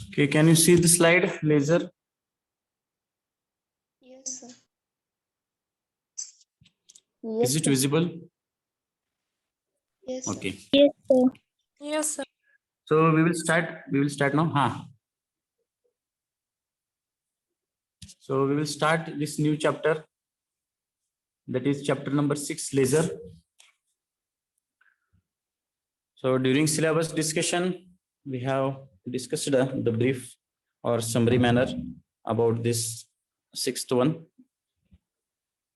Okay, can you see the slide, laser? Yes, sir. Is it visible? Yes, sir. Okay. Yes, sir. Yes, sir. So we will start now. So we will start this new chapter, that is chapter number 6, laser. So during syllabus discussion, we have discussed the brief or summary manner about this 6th one.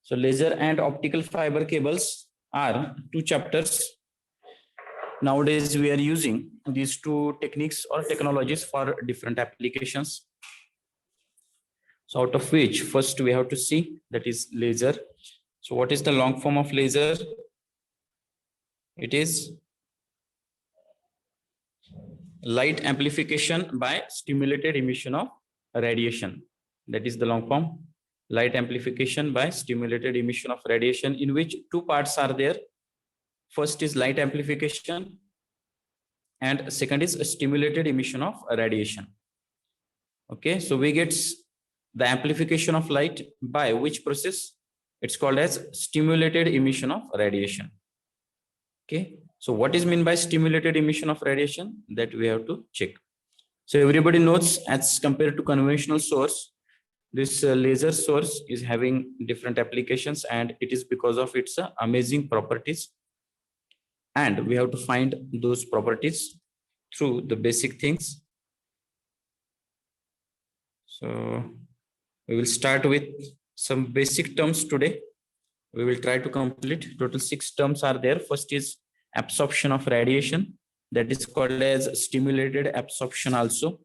So laser and optical fiber cables are two chapters. Nowadays, we are using these two techniques or technologies for different applications. So out of which first we have to see, that is laser. So what is the long form of laser? It is light amplification by stimulated emission of radiation. That is the long form, light amplification by stimulated emission of radiation, in which two parts are there. First is light amplification and second is stimulated emission of radiation. Okay, so we get the amplification of light by which process? It's called as stimulated emission of radiation. Okay, so what is meant by stimulated emission of radiation? That we have to check. So everybody knows, as compared to conventional source, this laser source is having different applications, and it is because of its amazing properties. And we have to find those properties through the basic things. So we will start with some basic terms today. We will try to complete. Total 6 terms are there. First is absorption of radiation, that is called as stimulated absorption also.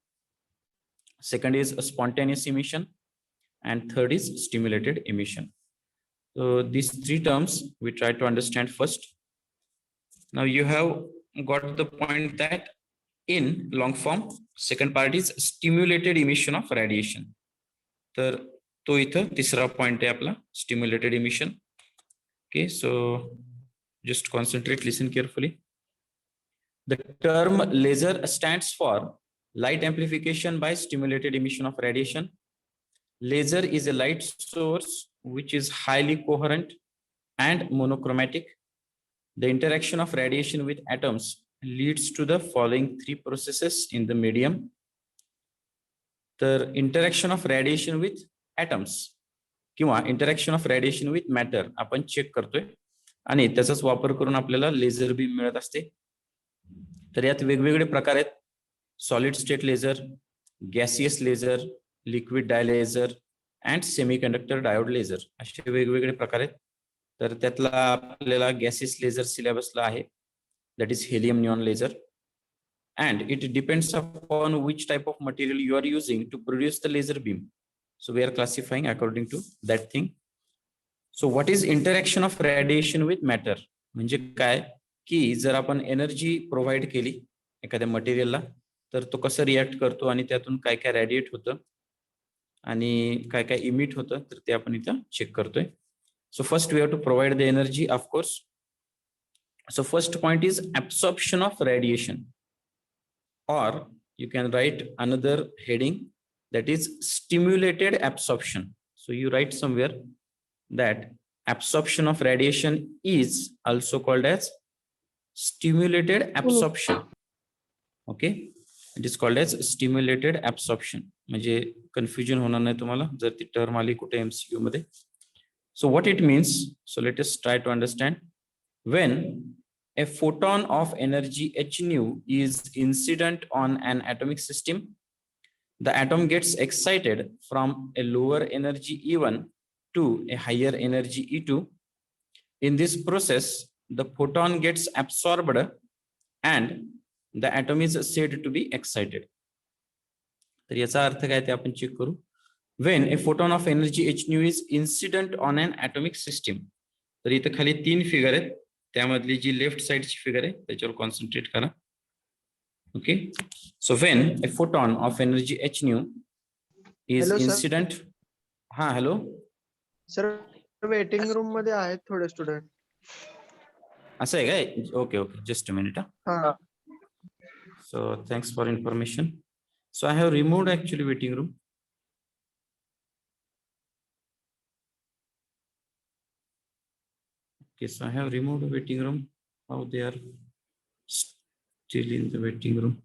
Second is a spontaneous emission, and third is stimulated emission. So these 3 terms we try to understand first. Now you have got the point that in long form, second part is stimulated emission of radiation. तर तो इथं तिसरा point आहे आपला, stimulated emission. Okay, so just concentrate, listen carefully. The term laser stands for light amplification by stimulated emission of radiation. Laser is a light source which is highly coherent and monochromatic. The interaction of radiation with atoms leads to the following 3 processes in the medium. The interaction of radiation with atoms किंवा interaction of radiation with matter आपण check करतोय आणि त्याचाच वापर करून आपल्याला laser beam मिळत असते. तर यात वेगवेगळे प्रकार आहेत. Solid state laser, gaseous laser, liquid dye laser and semiconductor diode laser, असे वेगवेगळे प्रकार आहेत. तर त्यातला आपल्याला गॅसियस लेझर सिलेबसला आहे, that is helium neon laser, and it depends upon which type of material you are using to produce the laser beam. So we are classifying according to that thing. So what is interaction of radiation with matter? म्हणजे काय की जर आपण energy provide केली एखाद्या मटेरियलला, तर तो कसं रिॲक्ट करतो आणि त्यातून काय काय रेडिएट होतं आणि काय काय इमिट होतं, तर ते आपण इथं चेक करतोय. So first we have to provide the energy, of course. So first point is absorption of radiation, or you can write another heading, that is stimulated absorption. So you write somewhere that absorption of radiation is also called as stimulated absorption. Okay, it is called as stimulated absorption. म्हणजे confusion होणार नाही तुम्हाला जर ती term आली कुठे MCQ मध्ये. So what it means, so let us try to understand. When a photon of energy h nu is incident on an atomic system, the atom gets excited from a lower energy E1 to a higher energy E2. In this process, the photon gets absorbed and the atom is said to be excited. तर याचा अर्थ काय ते आपण check करू. When a photon of energy h nu is incident on an atomic system, तर इथं खाली 3 फिगर आहेत, त्यामधली जी लेफ्ट साइडची फिगर आहे त्याच्यावर कॉन्सन्ट्रेट करा. Okay, so when a photon of energy h nu is incident. हा हॅलो सर, वेटिंग रूम मध्ये आहेत थोडे स्टुडंट. असं आहे काय? Okay okay, just a minute. हा, so thanks for information. So I have removed actually waiting room. Okay, so I have removed the waiting room. How they are still in the waiting room.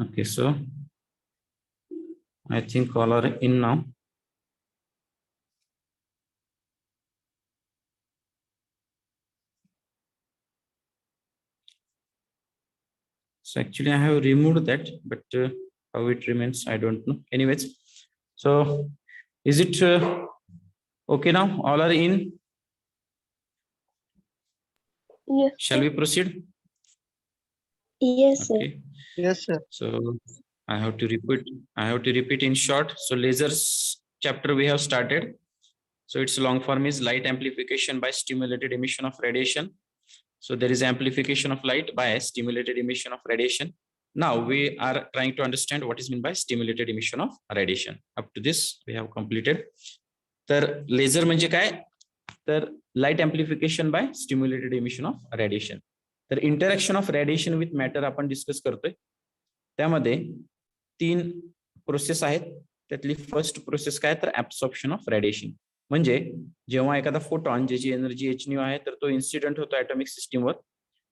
Okay, so I think all are in now. So actually I have removed that, but how it remains, I don't know. Anyways, so is it okay now? All are in. Yes, Shall we proceed? yes, sir. Okay. Yes, sir. So I have to repeat. I have to repeat in short. So lasers chapter we have started. So its long form is light amplification by stimulated emission of radiation. So there is amplification of light by stimulated emission of radiation. Now we are trying to understand what is meant by stimulated emission of radiation. Up to this we have completed. तर laser म्हणजे काय? तर light amplification by stimulated emission of radiation. तर interaction of radiation with matter आपण discuss करतोय. त्यामध्ये 3 process आहेत. त्यातली फर्स्ट प्रोसेस काय? तर ऍब्सॉर्प्शन ऑफ रेडिएशन. म्हणजे जेव्हा एखादा फोटॉन ज्याची एनर्जी h आहे तर तो इन्सिडेंट होतो ऍटॉमिक सिस्टीमवर.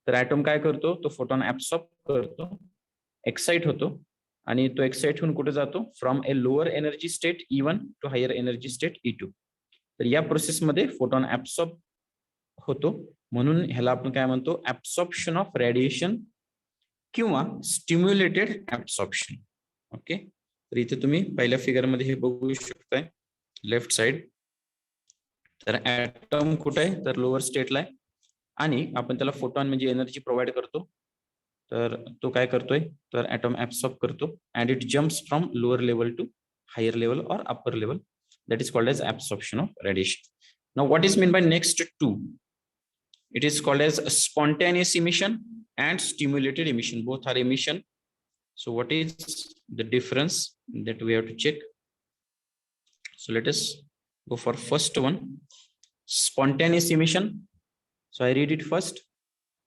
तर ऍटॉम काय करतो? तो फोटॉन ऍब्सॉर्ब करतो, एक्साइट होतो आणि तो एक्साइट होऊन कुठे जातो? From a lower energy state E1 to higher energy state E2. तर या प्रोसेसमध्ये फोटॉन ऍब्सॉर्ब होतो, म्हणून ह्याला आपण काय म्हणतो? ऍब्सॉर्प्शन ऑफ रेडिएशन किंवा स्टिम्युलेटेड ऍब्सॉर्प्शन. ओके, तर इथे तुम्ही पहिल्या फिगर मध्ये हे बघू शकताय लेफ्ट साइड. तर ऍटम कुठे आहे? तर लोअर स्टेटला आहे आणि आपण त्याला फोटॉन म्हणजे एनर्जी प्रोव्हाइड करतो. तर तो काय करतोय? तर ऍटम ऍब्सॉर्ब करतो and it jumps from lower level to higher level और upper level. That is called as absorption of radiation. Now what is meant by next two? It is called as spontaneous emission and stimulated emission. Both are emission. So what is the difference that we have to check? So let us go for first one, spontaneous emission. So I read it first.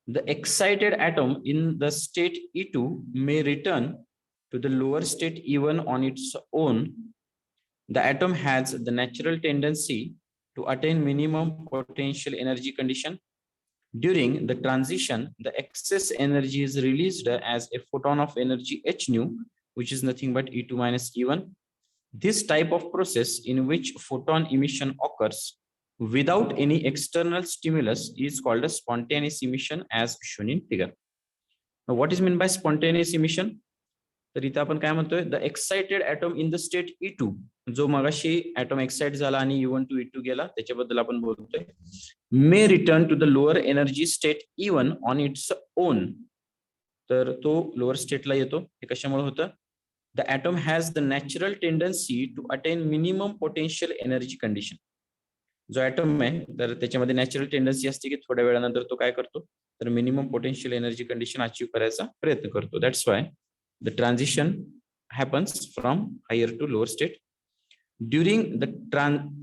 The excited atom in the state E2 may return to the lower state E1 on its own. The atom has the natural tendency to attain minimum potential energy condition. During the transition, the excess energy is released as a photon of energy h nu, which is nothing but E2 minus E1. This type of process in which photon emission occurs without any external stimulus is called a spontaneous emission as shown in figure. Now, what is meant by spontaneous emission? तर इथे आपण काय म्हणतोय? The excited atom in the state E2, जो मगाशी atom excite झाला आणि E1 to E2 गेला, त्याच्याबद्दल आपण बोलतोय. May return to the lower energy state E1 on its own. तर तो लोअर स्टेटला येतो. हे कशामुळे होतं? The atom has the natural tendency to attain minimum potential energy condition. जो ऍटम आहे तर त्याच्यामध्ये नॅचरल टेंडन्सी असते की थोड्या वेळानंतर तो काय करतो? तर minimum potential energy condition achieve करायचा प्रयत्न करतो. That's why the transition happens from higher to lower state. During the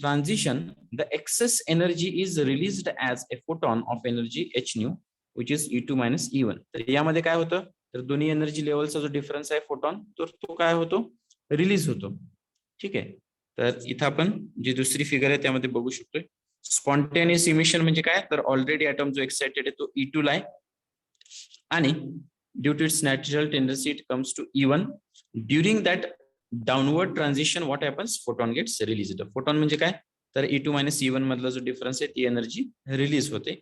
transition, the excess energy is released as a photon of energy h nu, which is E2 minus E1. तर यामध्ये काय होतं? तर दोन्ही energy लेवलचा जो difference आहे photon, तर तो काय होतो? रिलीज होतो. ठीक आहे. तर इथं आपण जी दुसरी फिगर आहे त्यामध्ये बघू शकतोय. स्पॉन्टेनियस इमिशन म्हणजे काय? तर ऑलरेडी ऍटम जो एक्साइटेड आहे तो E2 ला आहे आणि due to its natural tendency it comes to E1. During that downward transition what happens? Photon gets released. Photon म्हणजे काय? तर E2 minus E1 मधला जो डिफरन्स आहे ती एनर्जी रिलीज होते.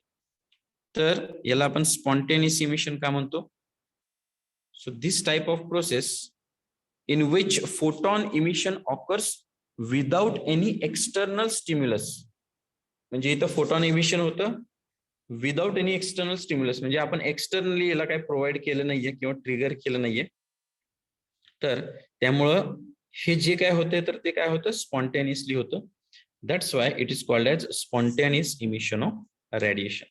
तर याला आपण स्पॉन्टेनियस इमिशन का म्हणतो? So this type of process in which photon emission occurs without any external stimulus. म्हणजे इथं फोटॉन इमिशन होतं विदाउट एनी एक्सटर्नल स्टिम्युलस. म्हणजे आपण एक्सटर्नली याला काही प्रोव्हाइड केलं नाहीये किंवा ट्रिगर केलं नाहीये. तर त्यामुळं हे जे काय होते तर ते काय होतं? स्पॉन्टेनियसली होतं. That's why it is called as spontaneous emission of radiation,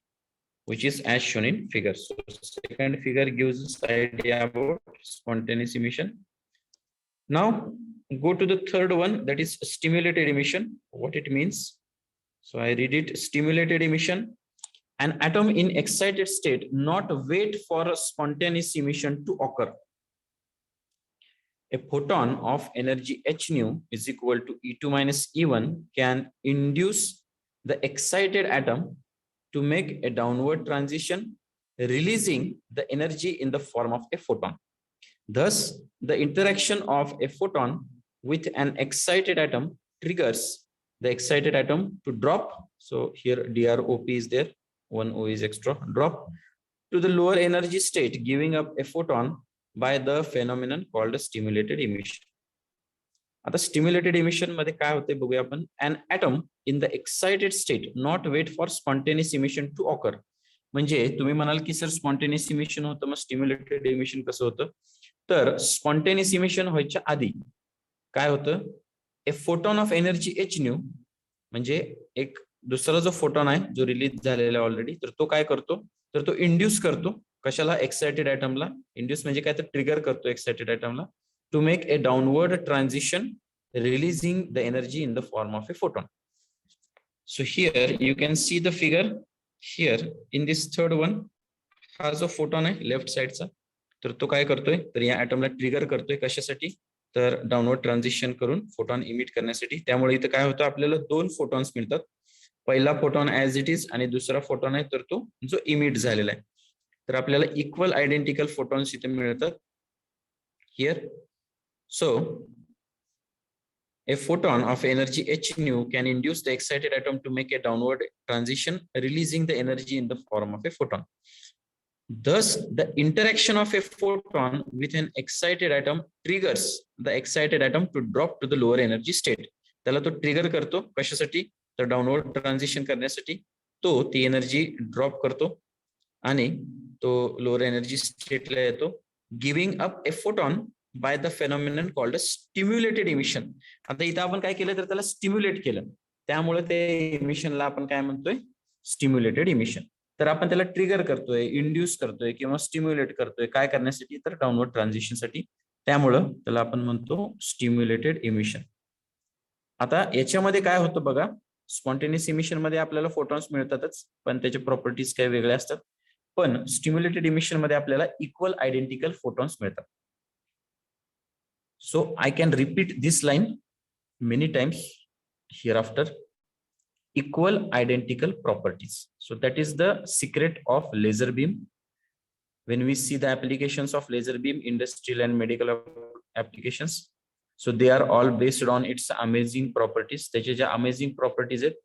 which is as shown in figure. So second figure gives us idea about spontaneous emission. Now go to the third one, that is stimulated emission. What it means? So I read it. Stimulated emission: an atom in excited state not wait for a spontaneous emission to occur. A photon of energy h nu is equal to E2 minus E1 can induce the excited atom to make a downward transition, releasing the energy in the form of a photon. Thus, the interaction of a photon with an excited atom triggers the excited atom to drop. So here DROP is there, one O is extra, drop to the lower energy state, giving up a photon by the phenomenon called stimulated emission. आता stimulated emission मध्ये काय होते बघूया आपण. An atom in the excited state not wait for spontaneous emission to occur. म्हणजे तुम्ही म्हणाल की सर स्पॉन्टेनियस इमिशन होतं, मग स्टिम्युलेटेड इमिशन कसं होतं? तर स्पॉन्टेनियस इमिशन व्हायच्या आधी काय होतं? A photon of energy h nu, म्हणजे एक दुसरा जो फोटॉन आहे जो रिलीज झालेला ऑलरेडी, तर तो काय करतो? तर तो इंड्यूस करतो कशाला? एक्साइटेड ॲटमला. इंड्यूस म्हणजे काय? तर ट्रिगर करतो excited ॲटमला to make a downward transition, releasing the energy in the form of a photon. So here you can see the figure. Here in this third one, हा जो photon आहे left साइडचा, तर तो काय करतोय? तर या ॲटमला ट्रिगर करतोय कशासाठी? तर डाउनवर्ड ट्रान्झिशन करून फोटॉन इमिट करण्यासाठी. त्यामुळे इथं काय होतं? आपल्याला दोन फोटॉन्स मिळतात. पहिला फोटॉन ऍज इट इज आणि दुसरा फोटॉन आहे तर तो जो इमिट झालेला आहे. तर आपल्याला इक्वल आयडेंटिकल फोटॉन्स इथे मिळतात here. So, a photon of energy h nu can induce the excited atom to make a downward transition, releasing the energy in the form of a photon. Thus, the interaction of a photon with an excited atom triggers the excited atom to drop to the lower energy state. त्याला तो trigger करतो कशासाठी? तर downward transition करण्यासाठी तो ती energy drop करतो आणि तो लोअर एनर्जी स्टेटला येतो, giving up a photon by the phenomenon called stimulated emission. आता इथं आपण काय केलं? तर त्याला स्टिम्युलेट केलं, त्यामुळे ते इमिशनला आपण काय म्हणतोय? Stimulated emission. तर आपण त्याला ट्रिगर करतोय, इंड्यूस करतोय किंवा स्टिम्युलेट करतोय काय करण्यासाठी? तर डाउनवर्ड ट्रान्झिशनसाठी. त्यामुळं त्याला आपण म्हणतो स्टिम्युलेटेड इमिशन. आता याच्यामध्ये काय होतं बघा, स्पॉन्टेनियस इमिशन मध्ये आपल्याला फोटॉन्स मिळतातच, पण त्याचे प्रॉपर्टीज काही वेगळ्या असतात. पण स्टिम्युलेटेड इमिशन मध्ये आपल्याला इक्वल आयडेंटिकल फोटॉन्स मिळतात. So I can repeat this line many times hereafter. Equal identical properties. So that is the secret of laser beam. When we see the applications of laser beam, industrial and medical applications, so they are all based on its amazing properties. त्याचे ज्या amazing properties आहेत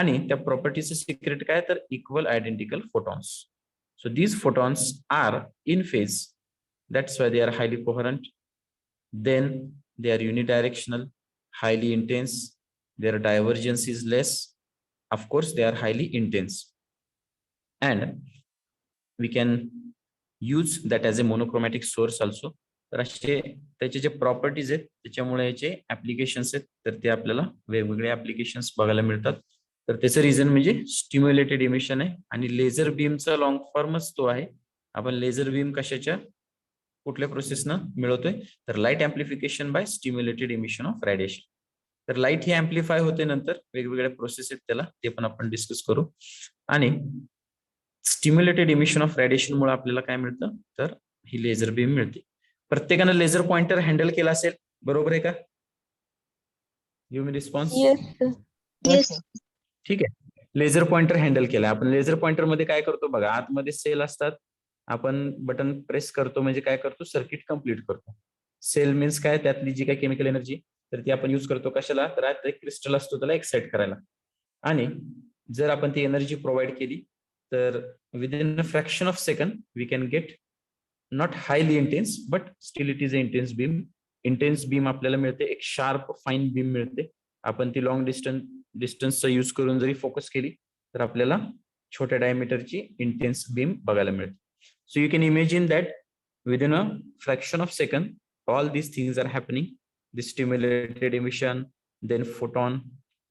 आणि त्या प्रॉपर्टीचे secret काय? तर equal identical photons. So these photons are in phase. That's why they are highly coherent. Then they are unidirectional, highly intense, their divergence is less, of course they are highly intense, and we can use that as a monochromatic source also. तर असे त्याचे जे properties आहेत त्याच्यामुळे याचे applications आहेत, तर ते आपल्याला वेगवेगळे ऍप्लिकेशन्स बघायला मिळतात. तर त्याचं रिझन म्हणजे स्टिम्युलेटेड इमिशन आहे आणि लेझर बीमचा लॉंग फॉर्मच तो आहे. आपण लेझर बीम कशाच्या कुठल्या प्रोसेसनं मिळवतोय? तर light amplification by stimulated emission of radiation. तर लाईट ही ऍम्प्लिफाय होते नंतर वेगवेगळ्या प्रोसेस आहेत त्याला, ते पण आपण डिस्कस करू. आणि स्टिम्युलेटेड इमिशन ऑफ रेडिएशन मुळे आपल्याला काय मिळतं? तर ही लेझर बीम मिळते. प्रत्येकानं लेझर पॉइंटर हँडल केला असेल, बरोबर आहे का? Give me response. Yes. ठीक आहे, लेझर पॉइंटर हँडल केला आपण. लेझर पॉइंटर मध्ये काय करतो बघा, आतमध्ये सेल असतात, आपण बटन प्रेस करतो म्हणजे काय करतो? सर्किट कंप्लीट करतो. सेल मीन्स काय? त्यातली जी काय केमिकल एनर्जी, तर ती आपण यूज करतो कशाला? तर आत एक क्रिस्टल असतो त्याला एक्साइट करायला. आणि जर आपण ती एनर्जी प्रोव्हाइड केली तर within a fraction of second we can get not highly intense but still it is a intense beam. Intense beam आपल्याला मिळते, एक शार्प फाईन बीम मिळते. आपण ती लॉंग डिस्टन्सचा यूज करून जरी फोकस केली तर आपल्याला छोट्या डायमीटरची इंटेन्स बीम बघायला मिळते. So you can imagine that within a fraction of second, all these things are happening. The stimulated emission, then photon,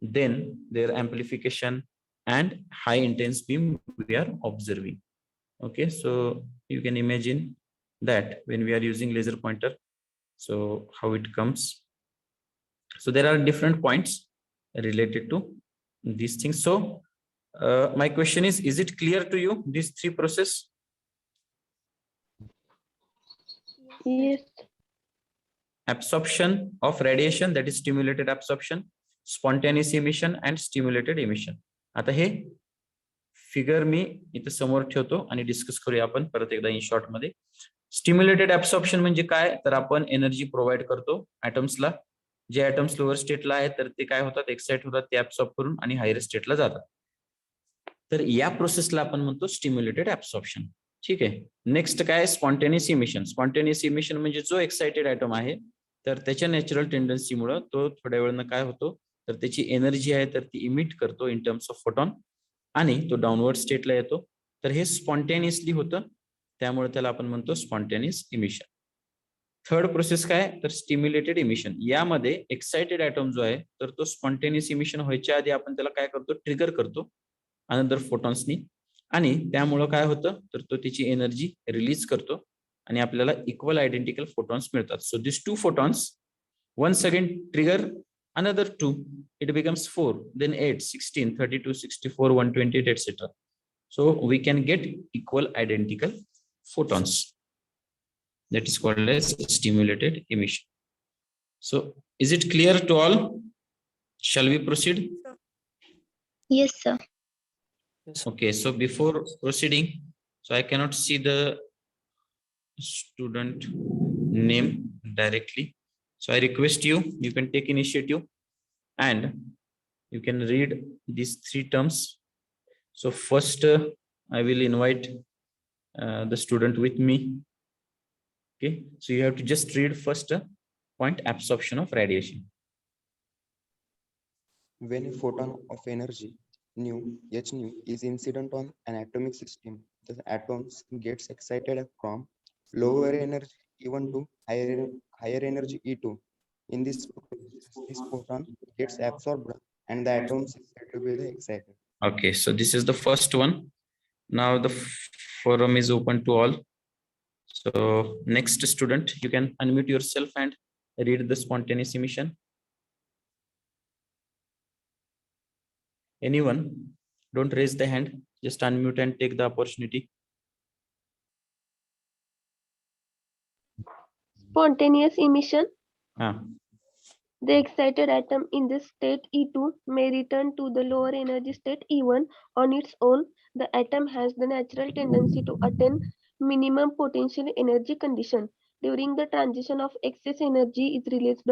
then their amplification, and high intense beam we are observing. Okay, so you can imagine that when we are using laser pointer, so how it comes. So there are different points related to these things. So my question is it clear to you, these three process? Yes. Absorption of radiation, that is stimulated absorption, spontaneous emission and stimulated emission. आता हे figure मी इथे समोर ठेवतो आणि discuss करूया आपण परत एकदा इन शॉर्ट मध्ये. स्टिम्युलेटेड ऍब्सॉर्प्शन म्हणजे काय, तर आपण एनर्जी प्रोव्हाइड करतो ऍटम्सला. जे ऍटम्स लोअर स्टेटला आहेत तर ते काय होतात, एक्साइट होतात, ते ऍब्सॉर्ब करून आणि हायर स्टेटला जातात. तर या प्रोसेसला आपण म्हणतो स्टिम्युलेटेड ऍब्सॉर्प्शन. ठीक आहे. नेक्स्ट काय, स्पॉन्टेनियस इमिशन. स्पॉन्टेनियस इमिशन म्हणजे जो एक्साइटेड ऍटम आहे तर त्याच्या नॅचरल टेंडन्सीमुळे तो थोड्या वेळानं काय होतो, तर त्याची एनर्जी आहे तर ती इमिट करतो इन टर्म्स ऑफ फोटॉन आणि तो डाऊनवर्ड स्टेटला येतो. तर हे स्पॉन्टेनियसली होतं, त्यामुळे त्याला आपण म्हणतो स्पॉन्टेनियस इमिशन. थर्ड प्रोसेस काय, तर स्टिम्युलेटेड इमिशन. यामध्ये एक्साइटेड ऍटम जो आहे तर तो स्पॉन्टेनियस इमिशन व्हायच्या आधी आपण त्याला काय करतो, ट्रिगर करतो अनदर फोटॉन्सनी आणि त्यामुळं काय होतं, तर तो त्याची एनर्जी रिलीज करतो आणि आपल्याला इक्वल आयडेंटिकल फोटॉन्स मिळतात. So this two photons once again trigger another 2, it becomes 4, then 8, 16, 32, 64, 128, etc. So we can get equal identical photons. That is called as stimulated emission. So is it clear to all? Shall we proceed? Yes, sir. Okay, so before proceeding, so I cannot see the student name directly. So I request you, you can take initiative and you can read these three terms. So first I will invite the student with me. Okay, so you have to just read first point, absorption of radiation. When a photon of energy h nu is incident on an atomic system, the atoms gets excited from lower energy E1 to higher energy E2. In this process, this photon gets absorbed and the atoms get to be excited. Okay, so this is the first one. Now the forum is open to all. So next student, you can unmute yourself and read the spontaneous emission. Anyone? Don't raise the hand, just unmute and take the opportunity. Spontaneous emission. Ah. The excited atom in this state E2 may return to the lower energy state E1 on its own. The atom has the natural tendency to attain minimum potential energy condition. During the transition of excess energy is released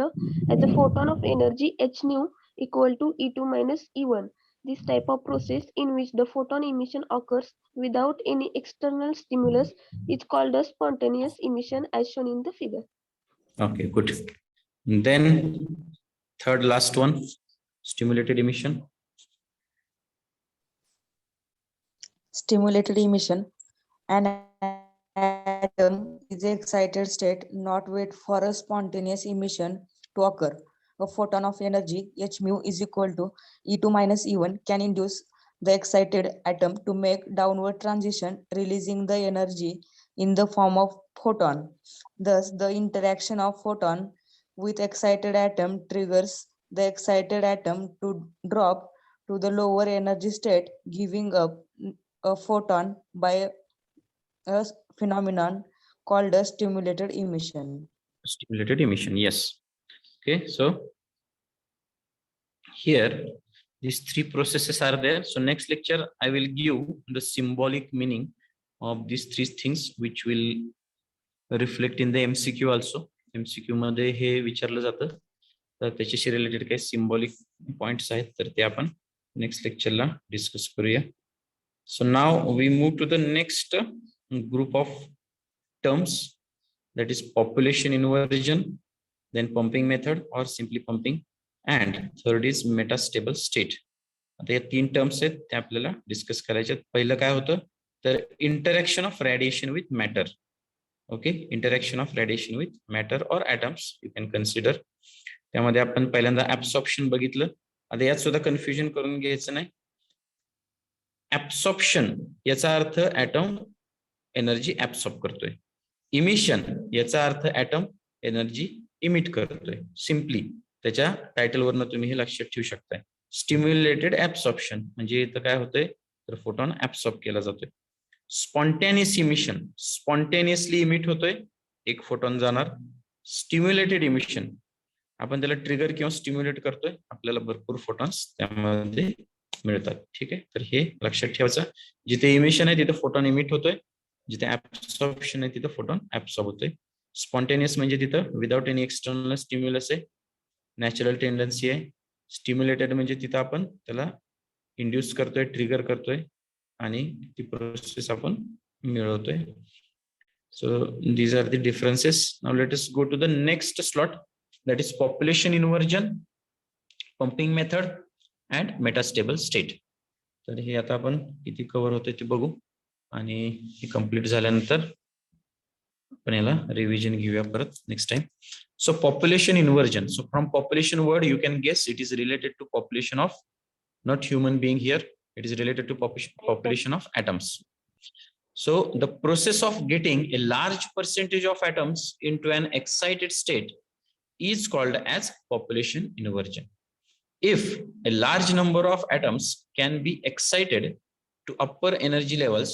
as a photon of energy h nu equal to E2 minus E1. This type of process in which the photon emission occurs without any external stimulus is called a spontaneous emission as shown in the figure. Okay, good. Then third last one, stimulated emission. Stimulated emission. An atom is an excited state, not wait for a spontaneous emission to occur. A photon of energy h mu is equal to E2 minus E1 can induce the excited atom to make downward transition, releasing the energy in the form of photon. Thus, the interaction of photon with excited atom triggers the excited atom to drop to the lower energy state, giving up a photon by a phenomenon called a stimulated emission. Stimulated emission, yes. Okay, so here these three processes are there. So next lecture I will give the symbolic meaning of these three things, which will reflect in the MCQ also. MCQ मध्ये हे विचारलं जातं, तर त्याच्याशी related काही symbolic points आहेत तर ते आपण नेक्स्ट लेक्चरला डिस्कस करूया. So now we move to the next group of terms, that is population inversion, then pumping method or simply pumping, and third is metastable state. आता या तीन टर्म्स आहेत ते आपल्याला डिस्कस करायचे आहेत. पहिलं काय होतं, तर interaction of radiation with matter. Okay, interaction of radiation with matter और ॲटम्स यू कॅन कन्सिडर. त्यामध्ये आपण पहिल्यांदा ऍब्सॉर्प्शन बघितलं. आता यात सुद्धा कन्फ्युजन करून घ्यायचं नाही. ऍब्सॉर्प्शन याचा अर्थ ॲटम एनर्जी ऍब्सॉर्ब करतोय. इमिशन याचा अर्थ ॲटम एनर्जी इमिट करतोय. सिम्पली त्याच्या टायटल वरनं तुम्ही हे लक्षात ठेवू शकताय. स्टिम्युलेटेड ऍब्सॉर्प्शन म्हणजे इथं काय होतंय तर फोटॉन ऍब्सॉर्ब केला जातोय. स्पॉन्टेनियस इमिशन, स्पॉन्टेनियसली इमिट होतोय, एक फोटॉन जाणार. स्टिम्युलेटेड इमिशन, आपण त्याला ट्रिगर किंवा स्टिम्युलेट करतोय, आपल्याला भरपूर फोटॉन्स त्यामध्ये मिळतात. ठीक आहे, तर हे लक्षात ठेवायचं. जिथे इमिशन आहे तिथे फोटॉन इमिट होतोय, जिथे ऍब्सॉर्प्शन आहे तिथे फोटॉन ऍब्सॉर्ब होतोय. स्पॉन्टेनियस म्हणजे तिथं विदाउट एनी एक्सटर्नल स्टिम्युलस आहे, नॅचरल टेंडन्सी आहे. स्टिम्युलेटेड म्हणजे तिथं आपण त्याला इंड्यूस करतोय, ट्रिगर करतोय आणि ती प्रोसेस आपण मिळवतोय. So these are the differences. Now let us go to the next slot, that is population inversion, pumping method and metastable state. तर हे आता आपण किती कव्हर होते ते बघू आणि हे कंप्लीट झाल्यानंतर आपण याला रिव्हिजन घेऊया परत next time. So population inversion. So from population word you can guess it is related to population of not human being here, it is related to population of atoms. So the process of getting a large percentage of atoms into an excited state is called as population inversion. If a large number of atoms can be excited to upper energy levels,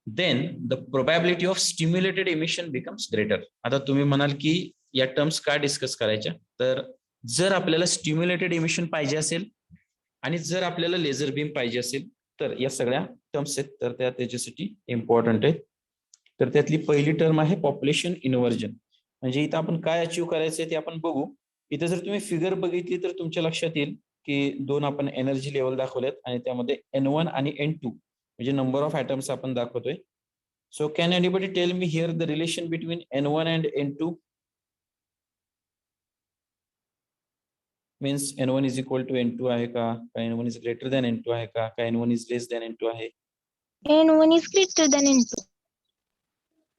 then the probability of stimulated emission becomes greater. आता तुम्ही म्हणाल की या terms का discuss करायच्या, तर जर आपल्याला स्टिम्युलेटेड इमिशन पाहिजे असेल आणि जर आपल्याला लेझर बीम पाहिजे असेल तर या सगळ्या टर्म्स आहेत, तर त्या त्याच्यासाठी इम्पॉर्टंट आहेत. तर त्यातली पहिली टर्म आहे पॉप्युलेशन इन्व्हर्जन. म्हणजे इथं आपण काय अचीव्ह करायचंय ते आपण बघू. इथं जर तुम्ही फिगर बघितली तर तुमच्या लक्षात येईल की दोन आपण एनर्जी लेवल दाखवलेत आणि त्यामध्ये N1 आणि N2 म्हणजे नंबर ऑफ ऍटम्स आपण दाखवतोय. So can anybody tell me here the relation between N1 and N2? Means N1 is equal to N2 आहे का N1 is greater than N2 आहे का N1 is less than N2 आहे? N1 is greater than N2.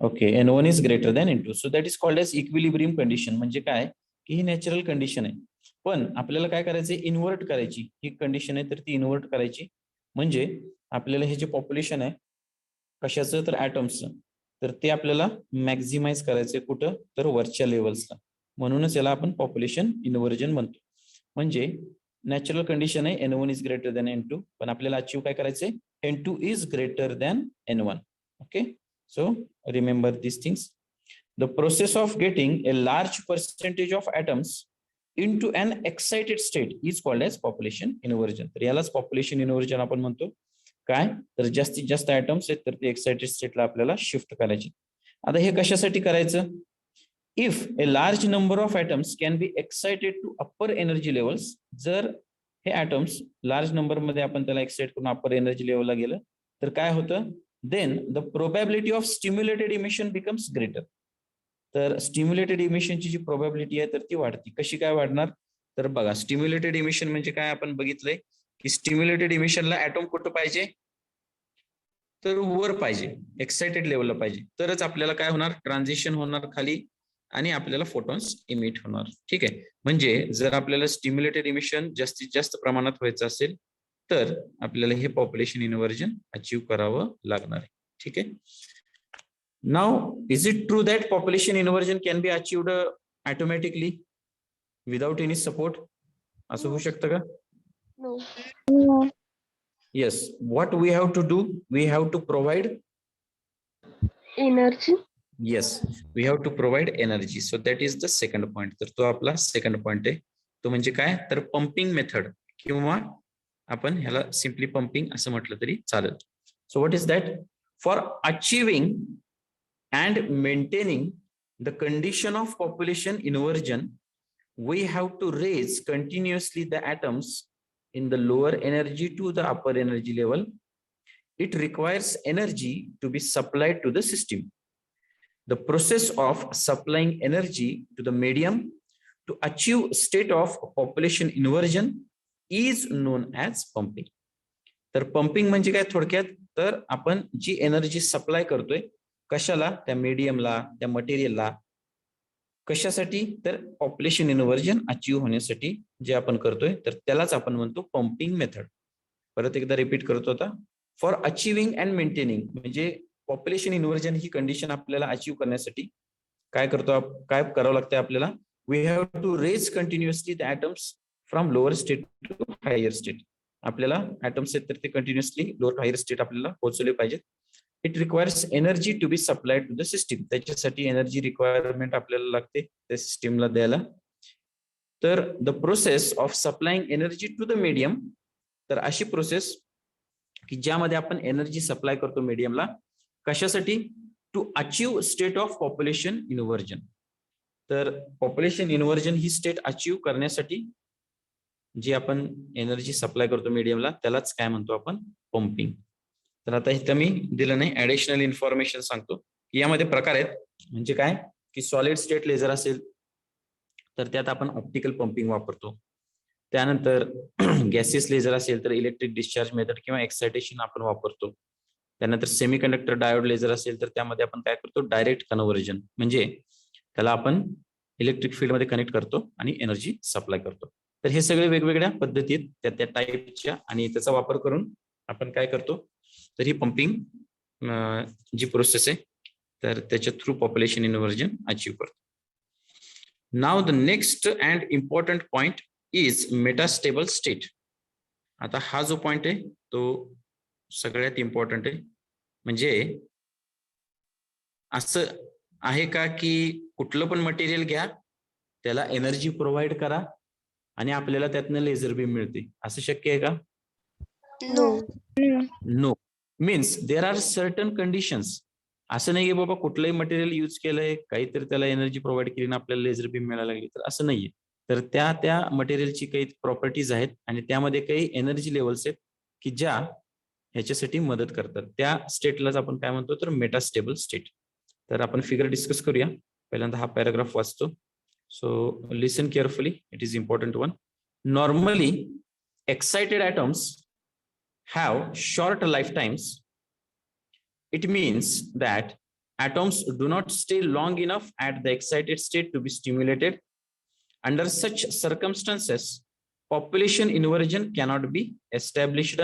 Okay, N1 is greater than N2. So that is called as equilibrium condition. म्हणजे काय की ही natural condition आहे, पण आपल्याला काय करायचं, इन्व्हर्ट करायची. ही कंडिशन आहे तर ती इन्व्हर्ट करायची. म्हणजे आपल्याला हे जे पॉप्युलेशन आहे कशाचं तर ऍटम्सचं, तर ते आपल्याला मॅक्झिमाइज करायचंय कुठं तर वरच्या लेवल्सला. म्हणूनच याला आपण पॉप्युलेशन इन्व्हर्जन म्हणतो. म्हणजे नॅचरल कंडिशन आहे N1 is greater than N2, पण आपल्याला अचीव्ह काय करायचंय, N2 is greater than N1. Okay, so remember this things. The process of getting a large percentage of atoms into an excited state is called as population inversion. तर यालाच population inversion आपण म्हणतो. काय तर जास्तीत जास्त ऍटम्स आहेत तर ते एक्साइटेड स्टेटला आपल्याला शिफ्ट करायचे. आता हे कशासाठी करायचं, if a large number of atoms can be excited to upper energy levels. जर हे ऍटम्स लार्ज नंबर मध्ये आपण त्याला एक्साइट करून अप्पर एनर्जी लेवलला गेलं तर काय होतं, then the probability of stimulated emission becomes greater. तर स्टिम्युलेटेड इमिशनची जी प्रोबॅबिलिटी आहे तर ती वाढते. कशी काय वाढणार, तर बघा स्टिम्युलेटेड इमिशन म्हणजे काय आपण बघितलंय की स्टिम्युलेटेड इमिशनला ऍटम कुठं पाहिजे तर वर पाहिजे, एक्साइटेड लेवलला पाहिजे, तरच आपल्याला काय होणार, ट्रान्झिशन होणार खाली आणि आपल्याला फोटॉन्स इमिट होणार. ठीक आहे, म्हणजे जर आपल्याला स्टिम्युलेटेड इमिशन जास्तीत जास्त प्रमाणात व्हायचं असेल तर आपल्याला हे पॉप्युलेशन इन्व्हर्जन अचीव्ह करावं लागणार आहे. ठीक आहे. Now, is it true that population inversion can be achieved automatically without any support? असं होऊ शकतं का? No. Yes. What we have to do? We have to provide Energy. Yes, we have to provide energy. So that is the second point. तर तो आपला second point आहे. तो म्हणजे काय, तर पंपिंग मेथड किंवा आपण ह्याला सिम्पली पंपिंग असं म्हटलं तरी चालेल. So what is that? For achieving and maintaining the condition of population inversion, we have to raise continuously the atoms in the lower energy to the upper energy level. It requires energy to be supplied to the system. The process of supplying energy to the medium to achieve state of population inversion is known as pumping. तर pumping म्हणजे काय थोडक्यात, तर आपण जी energy supply करतोय कशाला, त्या मीडियमला, त्या मटेरियलला, कशासाठी तर पॉप्युलेशन इन्व्हर्जन अचीव्ह होण्यासाठी जे आपण करतोय तर त्यालाच आपण म्हणतो पंपिंग मेथड. परत एकदा रिपीट करतो आता. फॉर अचिव्हिंग अँड मेंटेनिंग म्हणजे पॉप्युलेशन इन्व्हर्जन ही कंडिशन आपल्याला अचीव्ह करण्यासाठी काय करतो, काय करावं लागतं आपल्याला, we have to raise continuously the atoms from lower state to higher state. आपल्याला atoms आहेत तर ते continuously lower to higher state आपल्याला पोहोचवले पाहिजेत. It requires energy to be supplied to the system. त्याच्यासाठी एनर्जी रिक्वायरमेंट आपल्याला लागते त्या सिस्टीमला द्यायला. तर the process of supplying energy to the medium, तर अशी प्रोसेस की ज्यामध्ये आपण एनर्जी सप्लाय करतो मीडियमला, कशासाठी? To achieve state of population inversion. तर पॉप्युलेशन इन्व्हर्जन ही स्टेट अचीव करण्यासाठी जी आपण एनर्जी सप्लाय करतो मीडियमला त्यालाच काय म्हणतो आपण? पंपिंग. तर आता इथं मी दिलं नाही, ऍडिशनल इन्फॉर्मेशन सांगतो की यामध्ये प्रकार आहेत. म्हणजे काय की सॉलिड स्टेट लेझर असेल तर त्यात आपण ऑप्टिकल पंपिंग वापरतो. त्यानंतर गॅसियस लेझर असेल तर इलेक्ट्रिक डिस्चार्ज मेथड किंवा एक्सायटेशन आपण वापरतो. त्यानंतर सेमीकंडक्टर डायोड लेझर असेल तर त्यामध्ये आपण काय करतो? डायरेक्ट कन्व्हर्जन, म्हणजे त्याला आपण इलेक्ट्रिक फील्ड मध्ये कनेक्ट करतो आणि एनर्जी सप्लाय करतो. तर हे सगळे वेगवेगळ्या पद्धतीत त्या टाईपच्या आणि त्याचा वापर करून आपण काय करतो? तर ही पंपिंग जी प्रोसेस आहे तर त्याच्या थ्रू पॉप्युलेशन इन्व्हर्जन अचीव करतो. नाव the next and important point is metastable state. आता हा जो पॉइंट आहे तो सगळ्यात इम्पॉर्टंट आहे. म्हणजे असं आहे का की कुठलं पण मटेरियल घ्या, त्याला एनर्जी प्रोव्हाइड करा आणि आपल्याला त्यातनं लेझर बीम मिळते, असं शक्य आहे का? No. Means there are certain conditions. असं नाही की बाबा कुठलंही मटेरियल यूज केलंय, काहीतरी त्याला एनर्जी प्रोव्हाइड केली आणि आपल्याला लेझर बीम मिळायला लागली, तर असं नाहीये. तर त्या मटेरियलची काही प्रॉपर्टीज आहेत आणि त्यामध्ये काही एनर्जी लेवल्स आहेत की ज्या ह्याच्यासाठी मदत करतात. त्या स्टेटलाच आपण काय म्हणतो? तर मेटास्टेबल स्टेट. तर आपण फिगर डिस्कस करूया. पहिल्यांदा हा पॅराग्राफ वाचतो. So listen carefully, it is important one. Normally excited atoms have short lifetimes. It means that atoms do not stay long enough at the excited state to be stimulated. Under such circumstances, population inversion cannot be established.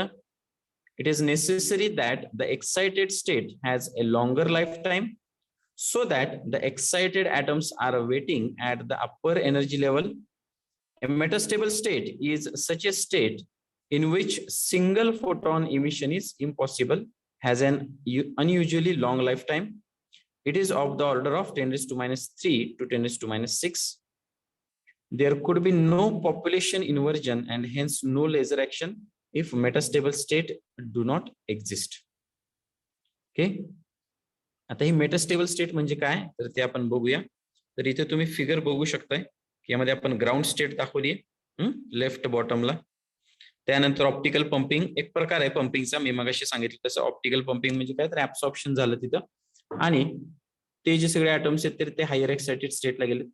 It is necessary that the excited state has a longer lifetime so that the excited atoms are waiting at the upper energy level. A metastable state is such a state in which single photon emission is impossible, has an unusually long lifetime. It is of the order of 10⁻³ to 10⁻⁶. There could be no population inversion and hence no laser action if metastable state do not exist. Okay. आता ही metastable state म्हणजे काय तर ते आपण बघूया. तर इथे तुम्ही फिगर बघू शकताय की यामध्ये आपण ग्राउंड स्टेट दाखवली लेफ्ट बॉटमला. त्यानंतर ऑप्टिकल पंपिंग एक प्रकार आहे पंपिंगचा. मी मगाशी सांगितलं तसं ऑप्टिकल पंपिंग म्हणजे काय तर ऍब्सॉर्प्शन झालं तिथं आणि ते जे सगळे ऍटम्स आहेत तर ते हायर एक्साइटेड स्टेटला गेले.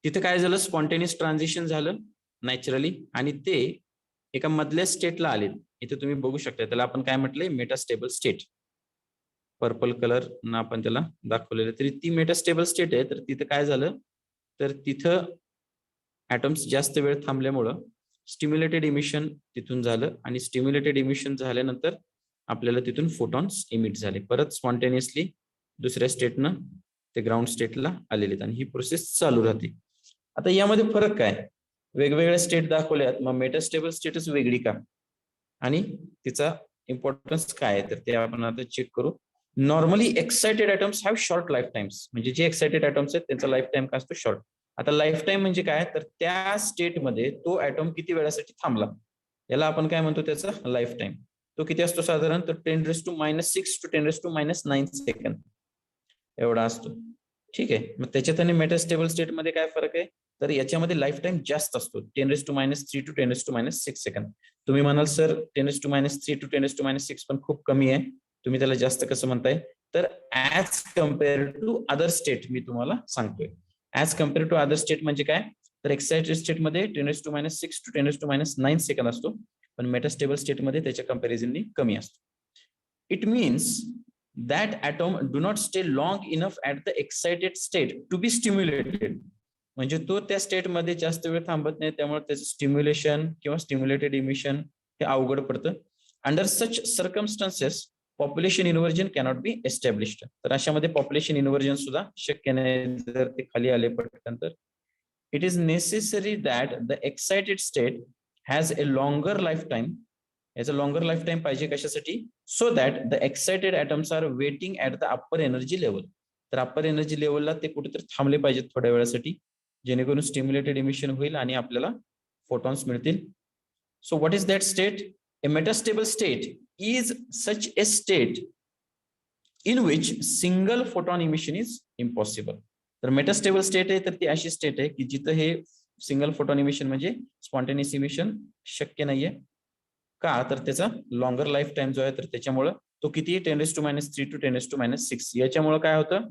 तिथं काय झालं? स्पॉन्टेनियस ट्रान्झिशन झालं नॅचरली आणि ते एका मधल्या स्टेटला आले. इथे तुम्ही बघू शकता त्याला आपण काय म्हटलंय? Metastable state. पर्पल कलर ना आपण त्याला दाखवलेलं, तरी ती मेटास्टेबल स्टेट आहे. तर तिथं काय झालं तर तिथं ऍटम्स जास्त वेळ थांबल्यामुळं स्टिम्युलेटेड इमिशन तिथून झालं आणि स्टिम्युलेटेड इमिशन झाल्यानंतर आपल्याला तिथून फोटॉन्स इमिट झाले. परत स्पॉन्टेनियसली दुसऱ्या स्टेटनं ते ग्राउंड स्टेटला आलेले आणि ही प्रोसेस चालू राहते. आता यामध्ये फरक काय? वेगवेगळ्या स्टेट दाखवल्यात, मग मेटास्टेबल स्टेटच वेगळी का आणि तिचा इम्पॉर्टन्स काय आहे तर ते आपण आता चेक करू. Normally excited atoms have short life times. म्हणजे जे एक्साइटेड ॲटम्स आहेत त्यांचा लाईफ टाइम काय असतो? शॉर्ट. आता लाईफ टाइम म्हणजे काय तर त्या स्टेटमध्ये तो ॲटम किती वेळासाठी थांबला याला आपण काय म्हणतो? त्याचा लाईफ टाइम. तो किती असतो साधारण? तर 10⁻⁶ to 10⁻⁹ सेकंद एवढा असतो. ठीक आहे. मग त्याच्यात आणि मेटास्टेबल स्टेट मध्ये काय फरक आहे तर याच्यामध्ये लाईफ टाइम जास्त असतो 10⁻³ to 10⁻⁶ सेकंद. तुम्ही म्हणाल सर 10⁻³ to 10⁻⁶ पण खूप कमी आहे, तुम्ही त्याला जास्त कसं म्हणताय? तर as compare to other state मी तुम्हाला सांगतोय. As compare to other state म्हणजे काय तर एक्साइटेड स्टेट मध्ये 10⁻⁶ to 10⁻⁹ सेकंद असतो, पण मेटास्टेबल स्टेट मध्ये त्याच्या कंपॅरिझननी कमी असतो. It means that atom do not stay long enough at the excited state to be stimulated. म्हणजे तो त्या स्टेट मध्ये जास्त वेळ थांबत नाही, त्यामुळे त्याचं स्टिम्युलेशन किंवा स्टिम्युलेटेड इमिशन हे अवघड पडतं. Under such circumstances population inversion cannot be established. तर अशामध्ये पॉप्युलेशन इन्व्हर्जन सुद्धा शक्य नाही जर ते खाली आले पटकन तर. It is necessary that the excited state has a longer life time. याचा लॉंगर लाईफ टाइम पाहिजे कशासाठी? So that the excited atoms are waiting at the upper energy level. तर अप्पर एनर्जी लेवलला ते कुठेतरी थांबले पाहिजेत थोड्या वेळासाठी, जेणेकरून स्टिम्युलेटेड इमिशन होईल आणि आपल्याला फोटॉन्स मिळतील. So what is that state? A metastable state is such a state in which single photon emission is impossible. तर मेटास्टेबल स्टेट आहे तर ती अशी स्टेट आहे की जिथं हे सिंगल फोटॉन इमिशन म्हणजे स्पॉन्टेनियस इमिशन शक्य नाहीये. का? तर त्याचा लॉंगर लाईफ टाइम जो आहे तर त्याच्यामुळं तो किती 10⁻³ to 10⁻⁶. याच्यामुळं काय होतं?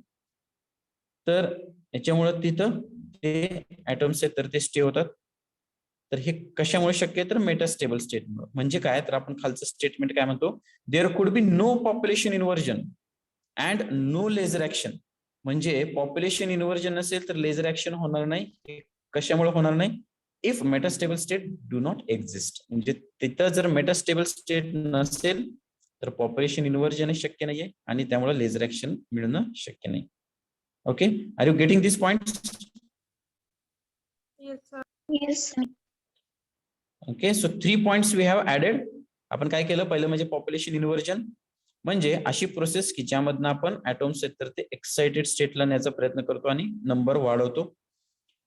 तर याच्यामुळं तिथं ते ऍटम्स आहेत तर ते स्टे होतात. तर हे कशामुळे शक्य आहे? तर मेटास्टेबल स्टेटमुळे. म्हणजे काय? तर आपण खालचं स्टेटमेंट काय म्हणतो? There could be no population inversion and no laser action. म्हणजे पॉप्युलेशन इन्व्हर्जन नसेल तर लेझर ऍक्शन होणार नाही. हे कशामुळे होणार नाही? If metastable state do not exist. म्हणजे तिथं जर मेटास्टेबल स्टेट नसेल तर पॉप्युलेशन इन्व्हर्जन शक्य नाहीये आणि त्यामुळे लेझर ऍक्शन मिळणं शक्य नाही. Okay, are you getting this point? Yes, sir. Okay, so 3 points we have added. आपण काय केलं? पहिलं म्हणजे पॉप्युलेशन इन्व्हर्जन म्हणजे अशी प्रोसेस की ज्यामधनं आपण ऍटॉम्स आहेत तर ते एक्साइटेड स्टेटला नेण्याचा प्रयत्न करतो आणि नंबर वाढवतो.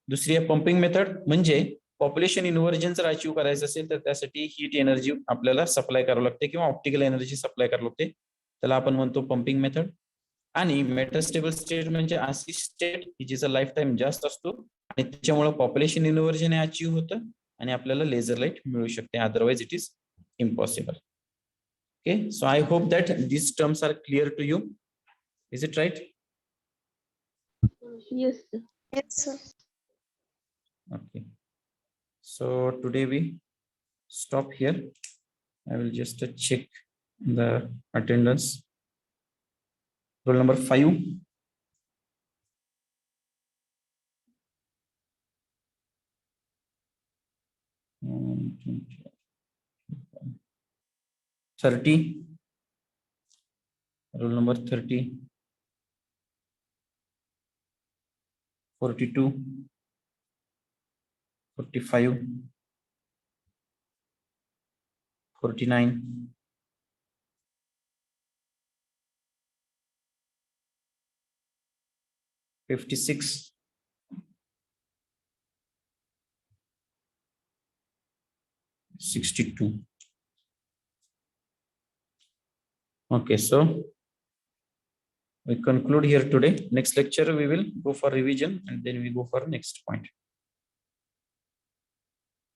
दुसरी आहे पंपिंग मेथड. म्हणजे पॉप्युलेशन इन्व्हर्जन जर अचीव्ह करायचं असेल तर त्यासाठी हीट एनर्जी आपल्याला सप्लाय करावं लागते किंवा ऑप्टिकल एनर्जी सप्लाय करावं लागते. त्याला आपण म्हणतो पंपिंग मेथड. आणि मेटास्टेबल स्टेट म्हणजे अशी स्टेट की जिचा लाईफ टाइम जास्त असतो आणि त्याच्यामुळे पॉप्युलेशन इन्व्हर्जन अचीव्ह होतं आणि आपल्याला लेझर लाईट मिळू शकते. Otherwise it is impossible. Okay, so I hope that these terms are clear to you. Is it right? Yes, sir. Yes, sir. Okay. So today we stop here. I will just check the attendance. Roll number 5. Um, 30. Roll number 30. 42. 45. 49. 56. 62. Okay, so we conclude here today. Next lecture we will go for revision and then we go for next point.